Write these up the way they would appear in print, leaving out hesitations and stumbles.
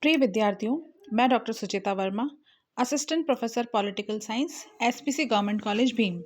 प्रिय विद्यार्थियों, मैं doctor Suchita Verma, assistant professor political science, SPC government college Bhim.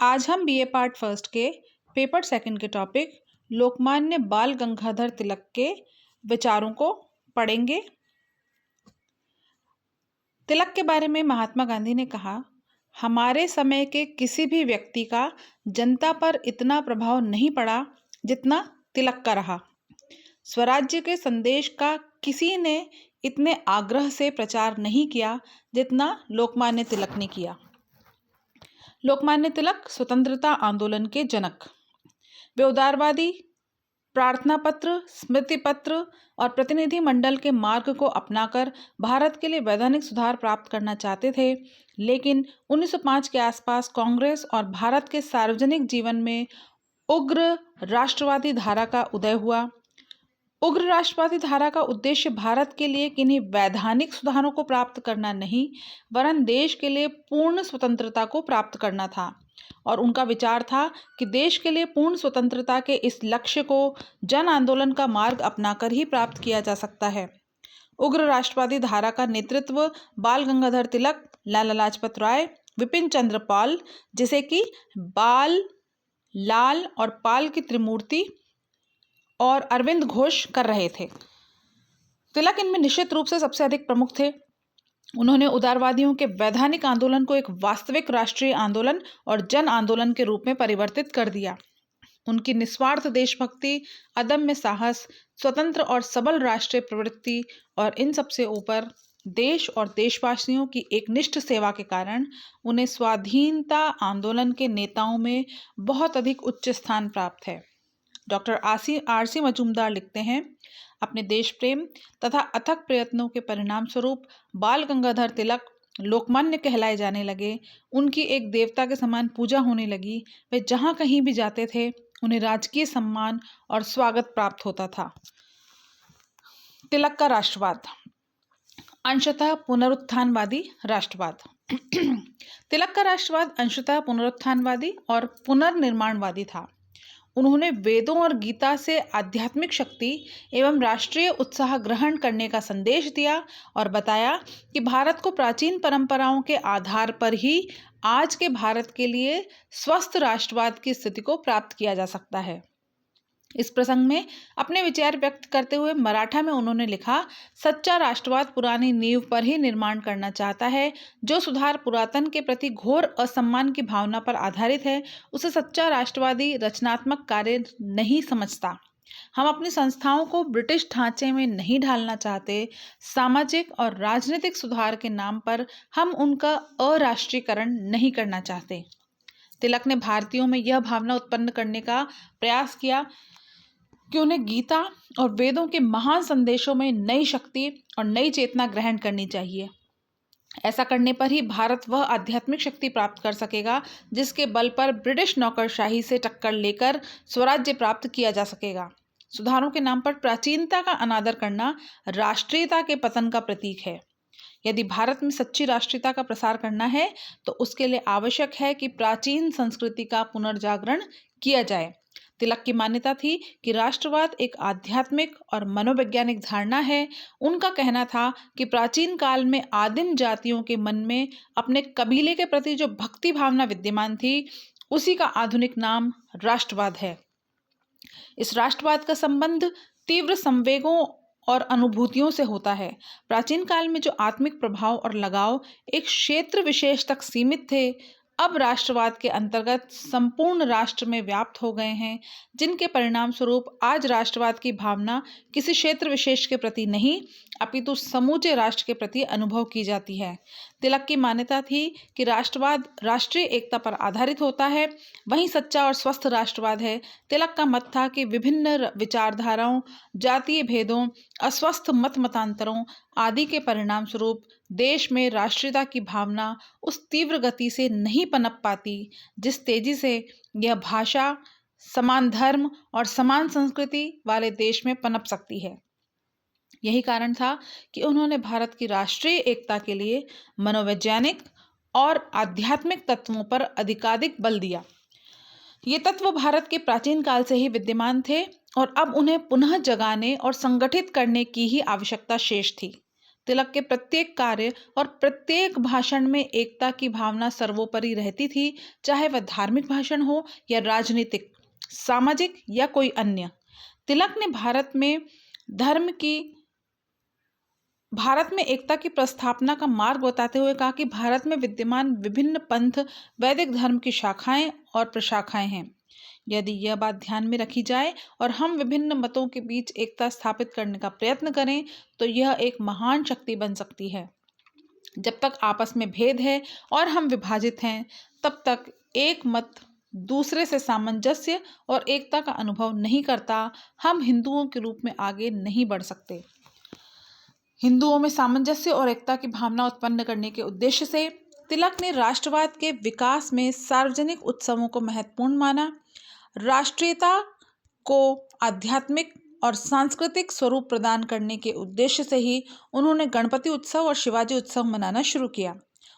आज हम बीए पार्ट फर्स्ट के पेपर सेकंड के टॉपिक लोकमान्य बाल गंगाधर तिलक के विचारों को पढ़ेंगे। तिलक के बारे में महात्मा गांधी ने कहा, हमारे समय के किसी भी व्यक्ति का जनता पर इतना प्रभाव नहीं पड़ा जितना तिलक का रहा। स्वराज्य के संदेश का किसी ने इतने आग्रह से प्रचार नहीं किया जितना लोकमान्य तिलक ने किया। लोकमान्य तिलक स्वतंत्रता आंदोलन के जनक। वे उदारवादी, प्रार्थना पत्र, स्मृति पत्र और प्रतिनिधि मंडल के मार्ग को अपनाकर भारत के लिए वैधानिक सुधार प्राप्त करना चाहते थे, लेकिन 1905 के आसपास कांग्रेस और भारत के सार्वजनिक जीवन में उग्र राष्ट्रवादी धारा का उदय हुआ। उग्र राष्ट्रवादी धारा का उद्देश्य भारत के लिए किन्हीं वैधानिक सुधारों को प्राप्त करना नहीं, वरन देश के लिए पूर्ण स्वतंत्रता को प्राप्त करना था। और उनका विचार था कि देश के लिए पूर्ण स्वतंत्रता के इस लक्ष्य को जन आंदोलन का मार्ग अपनाकर ही प्राप्त किया जा सकता है। उग्र राष्ट्रवादी धारा का नेतृत्व बाल गंगाधर तिलक, लाला लाजपत राय, विपिन चंद्र पाल, जिसे कि बाल, लाल और पाल की त्रिमूर्ति, और अरविंद घोष कर रहे थे। तिलक इनमें निश्चित रूप से सबसे अधिक प्रमुख थे। उन्होंने उदारवादियों के वैधानिक आंदोलन को एक वास्तविक राष्ट्रीय आंदोलन और जन आंदोलन के रूप में परिवर्तित कर दिया। उनकी निस्वार्थ देशभक्ति, अदम्य साहस, स्वतंत्र और सबल राष्ट्रीय प्रवृत्ति और इन सबसे ऊपर देश और देशवासियों की एकनिष्ठ सेवा के कारण उन्हें स्वाधीनता आंदोलन के नेताओं में बहुत अधिक उच्च स्थान प्राप्त है। डॉक्टर आर सी मजूमदार लिखते हैं, अपने देश प्रेम तथा अथक प्रयत्नों के परिणाम स्वरूप बाल गंगाधर तिलक लोकमान्य कहलाए जाने लगे। उनकी एक देवता के समान पूजा होने लगी। वे जहाँ कहीं भी जाते थे उन्हें राजकीय सम्मान और स्वागत प्राप्त होता था। तिलक का राष्ट्रवाद। अंशतः पुनरुत्थानवादी राष्ट्रवाद। तिलक का राष्ट्रवाद अंशतः पुनरुत्थानवादी और पुनर्निर्माणवादी था। उन्होंने वेदों और गीता से आध्यात्मिक शक्ति एवं राष्ट्रीय उत्साह ग्रहण करने का संदेश दिया और बताया कि भारत को प्राचीन परंपराओं के आधार पर ही आज के भारत के लिए स्वस्थ राष्ट्रवाद की स्थिति को प्राप्त किया जा सकता है। इस प्रसंग में अपने विचार व्यक्त करते हुए मराठा में उन्होंने लिखा, सच्चा राष्ट्रवाद पुरानी नींव पर ही निर्माण करना चाहता है। जो सुधार पुरातन के प्रति घोर असम्मान की भावना पर आधारित है, उसे सच्चा राष्ट्रवादी रचनात्मक कार्य नहीं समझता। हम अपनी संस्थाओं को ब्रिटिश ढांचे में नहीं ढालना चाहते। सामाजिक और राजनीतिक सुधार के नाम पर हम उनका अराष्ट्रीयकरण नहीं करना चाहते। तिलक ने भारतीयों में यह भावना उत्पन्न करने का प्रयास किया कि उन्हें गीता और वेदों के महान संदेशों में नई शक्ति और नई चेतना ग्रहण करनी चाहिए। ऐसा करने पर ही भारत वह आध्यात्मिक शक्ति प्राप्त कर सकेगा जिसके बल पर ब्रिटिश नौकरशाही से टक्कर लेकर स्वराज्य प्राप्त किया जा सकेगा। सुधारों के नाम पर प्राचीनता का अनादर करना राष्ट्रीयता के पतन का प्रतीक है। यदि भारत में सच्ची राष्ट्रीयता का प्रसार करना है तो उसके लिए आवश्यक है कि प्राचीन संस्कृति का पुनर्जागरण किया जाए। तिलक की मान्यता थी कि राष्ट्रवाद एक आध्यात्मिक और मनोवैज्ञानिक धारणा है। उनका कहना था कि प्राचीन काल में आदिम जातियों के मन में अपने कबीले के प्रति जो भक्ति भावना विद्यमान थी, उसी का आधुनिक नाम राष्ट्रवाद है। इस राष्ट्रवाद का संबंध तीव्र संवेगों और अनुभूतियों से होता है। प्राचीन काल में जो आत्मिक प्रभाव और लगाव एक क्षेत्र विशेष तक सीमित थे, अब राष्ट्रवाद के अंतर्गत संपूर्ण राष्ट्र में व्याप्त हो गए हैं, जिनके परिणाम स्वरूप आज राष्ट्रवाद की भावना किसी क्षेत्र विशेष के प्रति नहीं, अपितु समूचे राष्ट्र के प्रति अनुभव की जाती है। तिलक की मान्यता थी कि राष्ट्रवाद राष्ट्रीय एकता पर आधारित होता है, वहीं सच्चा और स्वस्थ राष्ट्रवाद है। तिलक का मत था कि विभिन्न विचारधाराओं, जातीय भेदों, अस्वस्थ मत मतांतरों आदि के परिणाम स्वरूप देश में राष्ट्रीयता की भावना उस तीव्र गति से नहीं पनप पाती जिस तेजी से यह भाषा, समान धर्म और समान संस्कृति वाले देश में पनप सकती है। यही कारण था कि उन्होंने भारत की राष्ट्रीय एकता के लिए मनोवैज्ञानिक और आध्यात्मिक तत्वों पर अधिकाधिक बल दिया। ये तत्व भारत के प्राचीन काल से ही विद्यमान थे और अब उन्हें पुनः जगाने और संगठित करने की ही आवश्यकता शेष थी। तिलक के प्रत्येक कार्य और प्रत्येक भाषण में एकता की भावना सर्वोपरि रहती थी, चाहे वह धार्मिक भाषण हो या राजनीतिक, सामाजिक या कोई अन्य। तिलक ने भारत में एकता की प्रस्थापना का मार्ग बताते हुए कहा कि भारत में विद्यमान विभिन्न पंथ, वैदिक धर्म की शाखाएं और प्रशाखाएं हैं। यदि यह बात ध्यान में रखी जाए और हम विभिन्न मतों के बीच एकता स्थापित करने का प्रयत्न करें, तो यह एक महान शक्ति बन सकती है। जब तक आपस में भेद है और हम विभाजित हैं, तब तक एक मत दूसरे से सामंजस्य और एकता का अनुभव नहीं करता। हम हिंदुओं के रूप में आगे नहीं बढ़ सकते। हिंदुओं में सामंजस्य और एकता की भावना उत्पन्न करने के उद्देश्य से तिलक ने राष्ट्रवाद के विकास में सार्वजनिक उत्सवों को महत्वपूर्ण माना। राष्ट्रीयता को आध्यात्मिक और सांस्कृतिक स्वरूप प्रदान करने के उद्देश्य से ही उन्होंने गणपति उत्सव और शिवाजी उत्सव मनाना शुरू किया।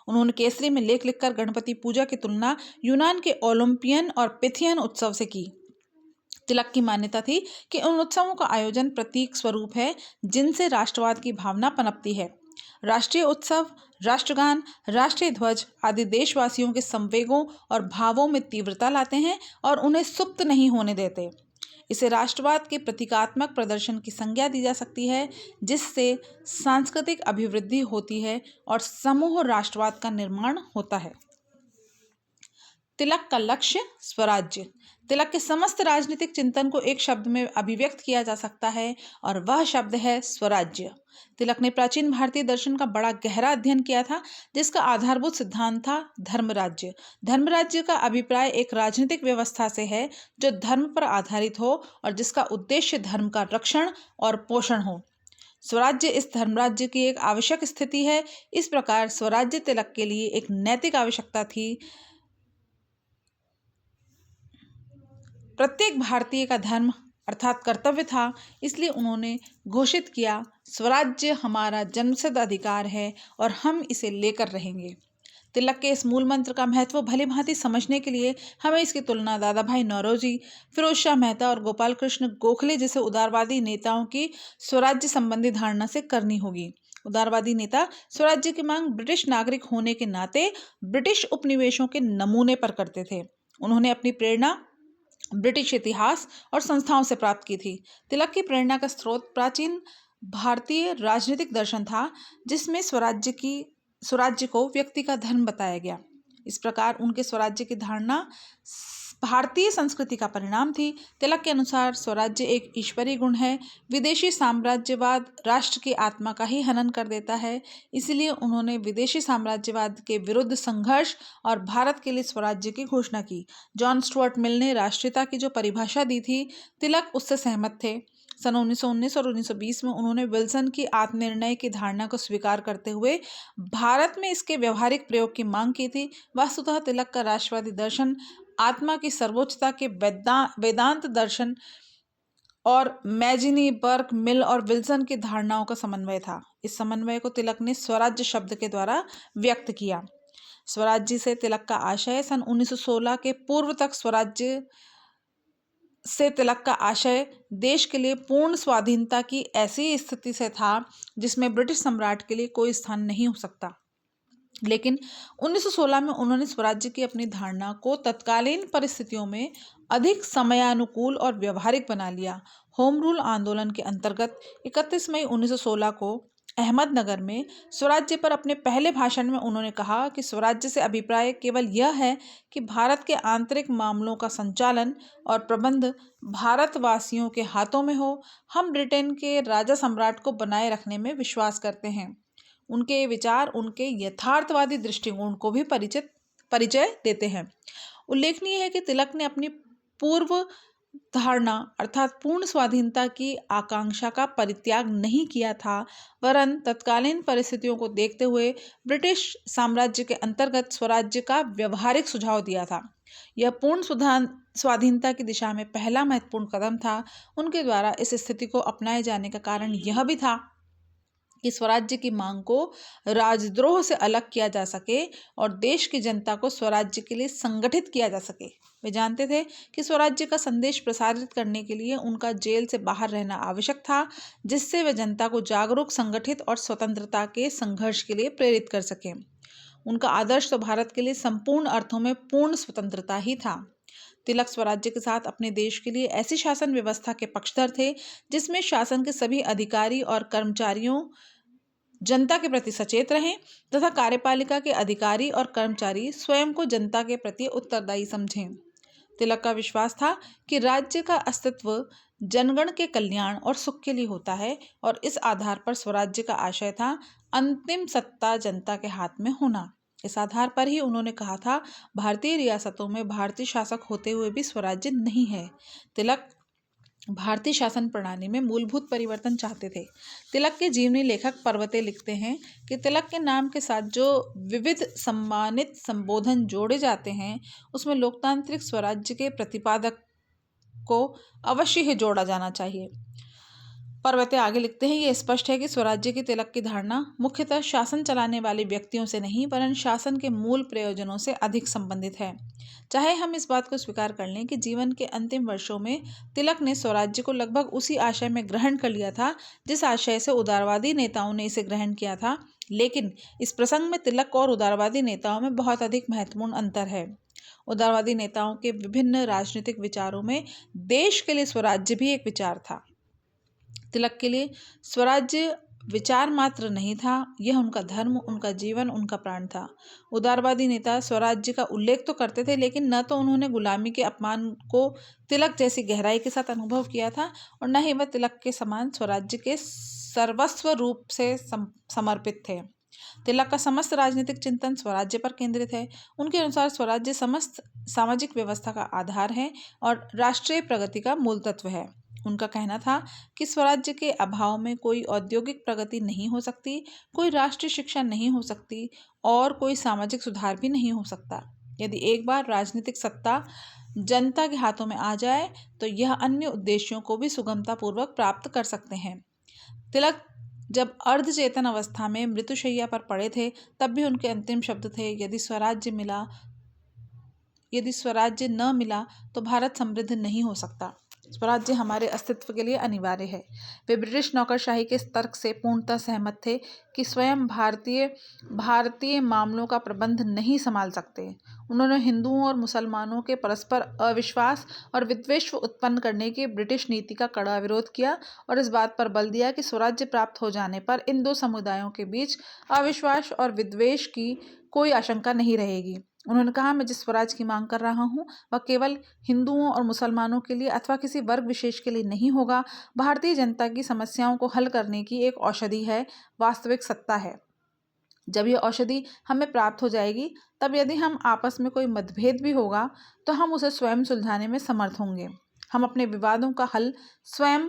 उन्होंने केसरी में लेख लिखकर गणपति पूजा की तुलना यूनान के ओलंपियन और पिथियन उत्सव से की। तिलक की मान्यता थी कि उन उत्सवों का आयोजन प्रतीक स्वरूप है जिनसे राष्ट्रवाद की भावना पनपती है। राष्ट्रीय उत्सव, राष्ट्रगान, राष्ट्रीय ध्वज आदि देशवासियों के संवेगों और भावों में तीव्रता लाते हैं और उन्हें सुप्त नहीं होने देते। इसे राष्ट्रवाद के प्रतीकात्मक प्रदर्शन की संज्ञा दी जा सकती है, जिससे सांस्कृतिक अभिवृद्धि होती है और समूह राष्ट्रवाद का निर्माण होता है। तिलक का लक्ष्य स्वराज्य। तिलक के समस्त राजनीतिक चिंतन को एक शब्द में अभिव्यक्त किया जा सकता है और वह शब्द है स्वराज्य। तिलक ने प्राचीन भारतीय दर्शन का बड़ा गहरा अध्ययन किया था, जिसका आधारभूत सिद्धांत था धर्मराज्य। धर्मराज्य का अभिप्राय एक राजनीतिक व्यवस्था से है जो धर्म पर आधारित हो और जिसका उद्देश्य धर्म का रक्षण और पोषण हो। स्वराज्य इस धर्मराज्य की एक आवश्यक स्थिति है। इस प्रकार स्वराज्य तिलक के लिए एक नैतिक आवश्यकता थी। प्रत्येक भारतीय का धर्म अर्थात कर्तव्य था, इसलिए उन्होंने घोषित किया, स्वराज्य हमारा जन्मसिद्ध अधिकार है और हम इसे लेकर रहेंगे। तिलक के इस मूल मंत्र का महत्व भली भांति समझने के लिए हमें इसकी तुलना दादा भाई नौरोजी, फिरोज शाह मेहता और गोपाल कृष्ण गोखले जैसे उदारवादी नेताओं की स्वराज्य संबंधी धारणा से करनी होगी। उदारवादी नेता स्वराज्य की मांग ब्रिटिश नागरिक होने के नाते ब्रिटिश उपनिवेशों के नमूने पर करते थे। उन्होंने अपनी प्रेरणा ब्रिटिश इतिहास और संस्थाओं से प्राप्त की थी। तिलक की प्रेरणा का स्रोत प्राचीन भारतीय राजनीतिक दर्शन था, जिसमें स्वराज्य को व्यक्ति का धर्म बताया गया। इस प्रकार उनके स्वराज्य की धारणा भारतीय संस्कृति का परिणाम थी। तिलक के अनुसार स्वराज्य एक ईश्वरीय गुण है। विदेशी साम्राज्यवाद राष्ट्र की आत्मा का ही हनन कर देता है। इसलिए उन्होंने विदेशी साम्राज्यवाद के विरुद्ध संघर्ष और भारत के लिए स्वराज्य की घोषणा की। जॉन स्टुअर्ट मिल ने राष्ट्रीयता की जो परिभाषा दी थी, तिलक उससे सहमत थे। सन 1919 और 1920 में उन्होंने विल्सन की आत्मनिर्णय की धारणा को स्वीकार करते हुए भारत में इसके व्यवहारिक प्रयोग की मांग की थी। वस्तुतः तिलक का राष्ट्रवादी दर्शन आत्मा की सर्वोच्चता के वेदांत दर्शन और मैजिनी, बर्क, मिल और विल्सन की धारणाओं का समन्वय था। इस समन्वय को तिलक ने स्वराज्य शब्द के द्वारा व्यक्त किया। स्वराज्य से तिलक का आशय सन 1916 के पूर्व तक स्वराज्य से तिलक का आशय देश के लिए पूर्ण स्वाधीनता की ऐसी स्थिति से था जिसमें ब्रिटिश सम्राट के लिए कोई स्थान नहीं हो सकता। लेकिन 1916 में उन्होंने स्वराज्य की अपनी धारणा को तत्कालीन परिस्थितियों में अधिक समयानुकूल और व्यवहारिक बना लिया। होम रूल आंदोलन के अंतर्गत 31 मई 1916 को अहमदनगर में स्वराज्य पर अपने पहले भाषण में उन्होंने कहा कि स्वराज्य से अभिप्राय केवल यह है कि भारत के आंतरिक मामलों का संचालन और प्रबंध भारतवासियों के हाथों में हो। हम ब्रिटेन के राजा सम्राट को बनाए रखने में विश्वास करते हैं। उनके विचार उनके यथार्थवादी दृष्टिकोण को भी परिचय देते हैं। उल्लेखनीय है कि तिलक ने अपनी पूर्व धारणा अर्थात पूर्ण स्वाधीनता की आकांक्षा का परित्याग नहीं किया था, वरन तत्कालीन परिस्थितियों को देखते हुए ब्रिटिश साम्राज्य के अंतर्गत स्वराज्य का व्यवहारिक सुझाव दिया था। यह पूर्ण स्वाधीनता की दिशा में पहला महत्वपूर्ण कदम था। उनके द्वारा इस स्थिति को अपनाए जाने का कारण यह भी था कि स्वराज्य की मांग को राजद्रोह से अलग किया जा सके और देश की जनता को स्वराज्य के लिए संगठित किया जा सके। वे जानते थे कि स्वराज्य का संदेश प्रसारित करने के लिए उनका जेल से बाहर रहना आवश्यक था, जिससे वे जनता को जागरूक, संगठित और स्वतंत्रता के संघर्ष के लिए प्रेरित कर सकें। उनका आदर्श तो भारत के लिए संपूर्ण अर्थों में पूर्ण स्वतंत्रता ही था। तिलक स्वराज्य के साथ अपने देश के लिए ऐसी शासन व्यवस्था के पक्षधर थे जिसमें शासन के सभी अधिकारी और कर्मचारियों जनता के प्रति सचेत रहें तथा कार्यपालिका के अधिकारी और कर्मचारी स्वयं को जनता के प्रति उत्तरदायी समझें। तिलक का विश्वास था कि राज्य का अस्तित्व जनगण के कल्याण और सुख के लिए होता है और इस आधार पर स्वराज्य का आशय था अंतिम सत्ता जनता के हाथ में होना। इस आधार पर ही उन्होंने कहा था, भारतीय रियासतों में भारतीय शासक होते हुए भी स्वराज्य नहीं है। तिलक भारतीय शासन प्रणाली में मूलभूत परिवर्तन चाहते थे। तिलक के जीवनी लेखक पर्वते लिखते हैं कि तिलक के नाम के साथ जो विविध सम्मानित संबोधन जोड़े जाते हैं उसमें लोकतांत्रिक स्वराज्य के प्रतिपादक को अवश्य ही जोड़ा जाना चाहिए। पर्वते आगे लिखते हैं, ये स्पष्ट है कि स्वराज्य की तिलक की धारणा मुख्यतः शासन चलाने वाले व्यक्तियों से नहीं वरन शासन के मूल प्रयोजनों से अधिक संबंधित है। चाहे हम इस बात को स्वीकार कर लें कि जीवन के अंतिम वर्षों में तिलक ने स्वराज्य को लगभग उसी आशय में ग्रहण कर लिया था जिस आशय से उदारवादी नेताओं ने इसे ग्रहण किया था, लेकिन इस प्रसंग में तिलक और उदारवादी नेताओं में बहुत अधिक महत्वपूर्ण अंतर है। उदारवादी नेताओं के विभिन्न राजनीतिक विचारों में देश के लिए स्वराज्य भी एक विचार था। तिलक के लिए स्वराज्य विचार मात्र नहीं था, यह उनका धर्म, उनका जीवन, उनका प्राण था। उदारवादी नेता स्वराज्य का उल्लेख तो करते थे, लेकिन न तो उन्होंने गुलामी के अपमान को तिलक जैसी गहराई के साथ अनुभव किया था और न ही वह तिलक के समान स्वराज्य के सर्वस्व रूप से समर्पित थे। तिलक का समस्त राजनीतिक चिंतन स्वराज्य पर केंद्रित है। उनके अनुसार स्वराज्य समस्त सामाजिक व्यवस्था का आधार है और राष्ट्रीय प्रगति का मूल तत्व है। उनका कहना था कि स्वराज्य के अभाव में कोई औद्योगिक प्रगति नहीं हो सकती, कोई राष्ट्रीय शिक्षा नहीं हो सकती और कोई सामाजिक सुधार भी नहीं हो सकता। यदि एक बार राजनीतिक सत्ता जनता के हाथों में आ जाए तो यह अन्य उद्देश्यों को भी सुगमतापूर्वक प्राप्त कर सकते हैं। तिलक जब अर्धचेतन अवस्था में मृत्युशैया पर पड़े थे तब भी उनके अंतिम शब्द थे, यदि स्वराज्य न मिला तो भारत समृद्ध नहीं हो सकता। स्वराज्य हमारे अस्तित्व के लिए अनिवार्य है। वे ब्रिटिश नौकरशाही के तर्क से पूर्णतः सहमत थे कि स्वयं भारतीय मामलों का प्रबंध नहीं संभाल सकते। उन्होंने हिंदुओं और मुसलमानों के परस्पर अविश्वास और विद्वेष उत्पन्न करने की ब्रिटिश नीति का कड़ा विरोध किया और इस बात पर बल दिया कि स्वराज्य प्राप्त हो जाने पर इन दो समुदायों के बीच अविश्वास और विद्वेष की कोई आशंका नहीं रहेगी। उन्होंने कहा, मैं जिस स्वराज की मांग कर रहा हूँ वह केवल हिंदुओं और मुसलमानों के लिए अथवा किसी वर्ग विशेष के लिए नहीं होगा। भारतीय जनता की समस्याओं को हल करने की एक औषधि है, वास्तविक सत्ता है। जब यह औषधि हमें प्राप्त हो जाएगी तब यदि हम आपस में कोई मतभेद भी होगा तो हम उसे स्वयं सुलझाने में समर्थ होंगे। हम अपने विवादों का हल स्वयं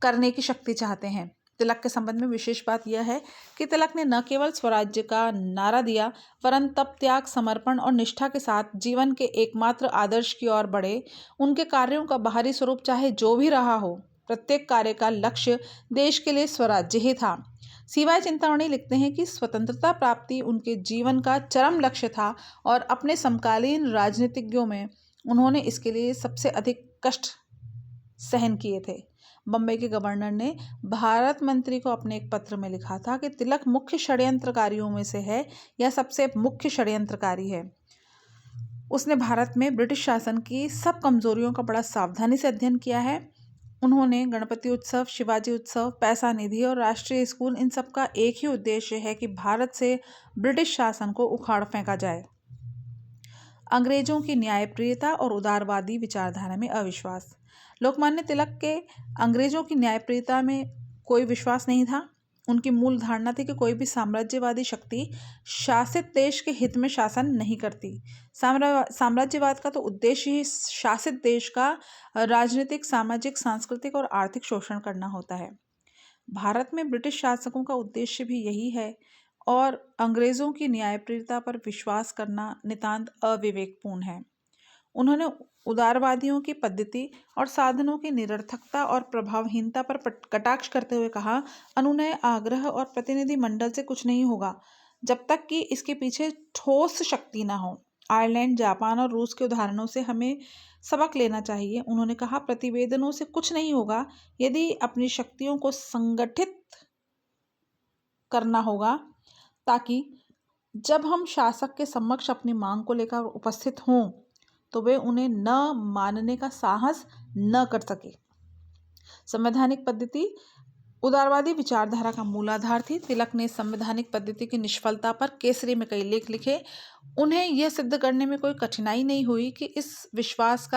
करने की शक्ति चाहते हैं। तिलक के संबंध में विशेष बात यह है कि तिलक ने न केवल स्वराज्य का नारा दिया वरन तप, त्याग, समर्पण और निष्ठा के साथ जीवन के एकमात्र आदर्श की ओर बढ़े। उनके कार्यों का बाहरी स्वरूप चाहे जो भी रहा हो, प्रत्येक कार्य का लक्ष्य देश के लिए स्वराज्य ही था। सीवाय चिंतामणि लिखते हैं कि स्वतंत्रता प्राप्ति उनके जीवन का चरम लक्ष्य था और अपने समकालीन राजनीतिज्ञों में उन्होंने इसके लिए सबसे अधिक कष्ट सहन किए थे। बम्बई के गवर्नर ने भारत मंत्री को अपने एक पत्र में लिखा था कि तिलक मुख्य षड्यंत्रकारियों में से है या सबसे मुख्य षड्यंत्रकारी है। उसने भारत में ब्रिटिश शासन की सब कमजोरियों का बड़ा सावधानी से अध्ययन किया है। उन्होंने गणपति उत्सव, शिवाजी उत्सव, पैसा निधि और राष्ट्रीय स्कूल, इन सब का एक ही उद्देश्य है कि भारत से ब्रिटिश शासन को उखाड़ फेंका जाए। अंग्रेजों की न्यायप्रियता और उदारवादी विचारधारा में अविश्वास। लोकमान्य तिलक के अंग्रेजों की न्यायप्रियता में कोई विश्वास नहीं था। उनकी मूल धारणा थी कि कोई भी साम्राज्यवादी शक्ति शासित देश के हित में शासन नहीं करती। साम्राज्यवाद का तो उद्देश्य ही शासित देश का राजनीतिक, सामाजिक, सांस्कृतिक और आर्थिक शोषण करना होता है। भारत में ब्रिटिश शासकों का उद्देश्य भी यही है और अंग्रेजों की न्यायप्रियता पर विश्वास करना नितांत अविवेकपूर्ण है। उन्होंने उदारवादियों की पद्धति और साधनों की निरर्थकता और प्रभावहीनता पर कटाक्ष करते हुए कहा, अनुनय, आग्रह और प्रतिनिधि मंडल से कुछ नहीं होगा जब तक कि इसके पीछे ठोस शक्ति ना हो। आयरलैंड, जापान और रूस के उदाहरणों से हमें सबक लेना चाहिए। उन्होंने कहा, प्रतिवेदनों से कुछ नहीं होगा, यदि अपनी शक्तियों को संगठित करना होगा ताकि जब हम शासक के समक्ष अपनी मांग को लेकर उपस्थित हों तो वे उन्हें न मानने का साहस न कर सके। संवैधानिक पद्धति उदारवादी विचारधारा का मूलाधार थी। तिलक ने संवैधानिक पद्धति की निष्फलता पर केसरी में कई लेख लिखे। उन्हें यह सिद्ध करने में कोई कठिनाई नहीं हुई कि इस विश्वास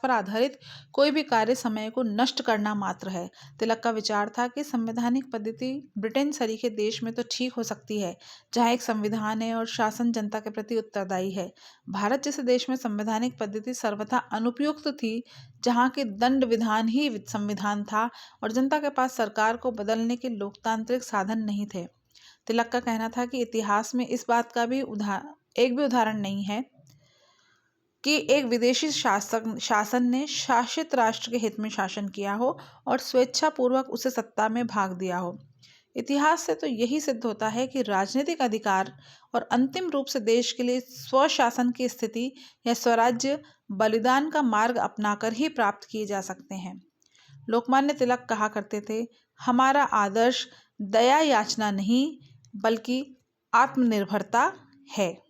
पर आधारित कोई भी कार्य समय को नष्ट करना मात्र है। तिलक का विचार था कि संवैधानिक पद्धति ब्रिटेन सरीखे देश में तो ठीक हो सकती है जहाँ एक संविधान है और शासन जनता के प्रति उत्तरदायी है। भारत जैसे देश में संवैधानिक पद्धति सर्वथा अनुपयुक्त थी, जहाँ के दंड विधान ही संविधान था और जनता के पास सरकार को बदलने के लोकतांत्रिक साधन नहीं थे। तिलक का कहना था कि इतिहास में इस बात का भी एक भी उदाहरण नहीं है कि एक विदेशी शासन ने शासित राष्ट्र के हित में शासन किया हो और स्वेच्छापूर्वक उसे सत्ता में भाग दिया हो। इतिहास से तो यही सिद्ध होता है कि राजनीतिक अधिकार और अंतिम रूप से देश के लिए स्वशासन की स्थिति या स्वराज्य बलिदान का मार्ग अपनाकर ही प्राप्त किए जा सकते हैं। लोकमान्य तिलक कहा करते थे, हमारा आदर्श दया याचना नहीं बल्कि आत्मनिर्भरता है।